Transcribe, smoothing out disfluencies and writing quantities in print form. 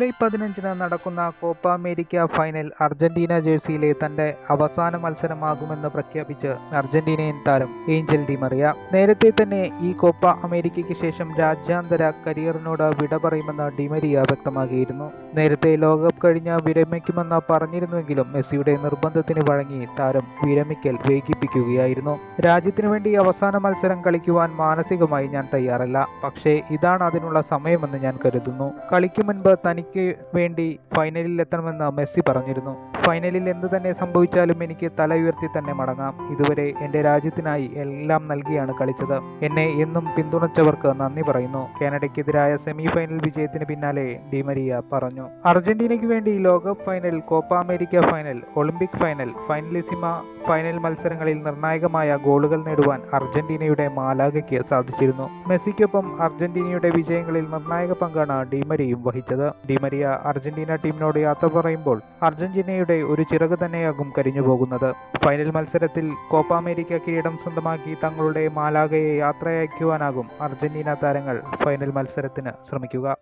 July 15-ന് നടക്കുന്ന Copa America final Argentina ജേഴ്സിയിലെ തന്റെ അവസാന മത്സരമാകുമെന്ന് പ്രഖ്യാപിച്ച് അർജന്റീനിയൻ താരം ഏഞ്ചൽ ഡി മറിയ നേരത്തെ തന്നെ ഈ കോപ്പ അമേരിക്കയ്ക്ക് ശേഷം രാജ്യാന്തര കരിയറിനോട് വിട പറയുമെന്ന് ഡി മരിയ വ്യക്തമാക്കിയിരുന്നു. നേരത്തെ ലോകകപ്പ് കഴിഞ്ഞ് വിരമിക്കുമെന്ന് പറഞ്ഞിരുന്നുവെങ്കിലും മെസ്സിയുടെ നിർബന്ധത്തിന് വഴങ്ങി താരം വിരമിക്കൽ വൈകിപ്പിക്കുകയായിരുന്നു. രാജ്യത്തിനു വേണ്ടി അവസാന മത്സരം കളിക്കുവാൻ മാനസികമായി ഞാൻ തയ്യാറല്ല, പക്ഷേ ഇതാണ് അതിനുള്ള സമയമെന്ന് ഞാൻ കരുതുന്നു. കളിക്ക് മുൻപ് തനിക്ക് വേണ്ടി ഫൈനലിൽ എത്തണമെന്ന് മെസ്സി പറഞ്ഞിരുന്നു. ഫൈനലിൽ എന്ത് തന്നെ സംഭവിച്ചാലും എനിക്ക് തല ഉയർത്തി തന്നെ മടങ്ങാം. ഇതുവരെ എൻ്റെ രാജ്യത്തിനായി എല്ലാം നൽകിയാണ് കളിച്ചത്. എന്നെ എന്നും പിന്തുണച്ചവർക്ക് നന്ദി പറയുന്നു. കാനഡയ്ക്കെതിരായ സെമി ഫൈനൽ വിജയത്തിന് പിന്നാലെ ഡി മരിയ പറഞ്ഞു. അർജന്റീനയ്ക്ക് വേണ്ടി ലോകകപ്പ് final, Copa America final, Olympic final, Finalissima final മത്സരങ്ങളിൽ നിർണായകമായ ഗോളുകൾ നേടുവാൻ അർജന്റീനയുടെ മാലാഗയ്ക്ക് സാധിച്ചിരുന്നു. മെസ്സിക്കൊപ്പം അർജന്റീനയുടെ വിജയങ്ങളിൽ നിർണായക പങ്കാണ് ഡി മരിയയും വഹിച്ചത്. ഡി മരിയ അർജന്റീന ടീമിനോട് യാത്ര പറയുമ്പോൾ അർജന്റീനയുടെ ഒരു ചിറക് തന്നെയാകും കരിഞ്ഞു പോകുന്നത്. ഫൈനൽ മത്സരത്തിൽ കോപ്പ അമേരിക്ക കിരീടം സ്വന്തമാക്കി തങ്ങളുടെ മാലാഗയെ യാത്രയക്കുവാനാകും അർജന്റീന താരങ്ങൾ ഫൈനൽ മത്സരത്തിന് ശ്രമിക്കുക.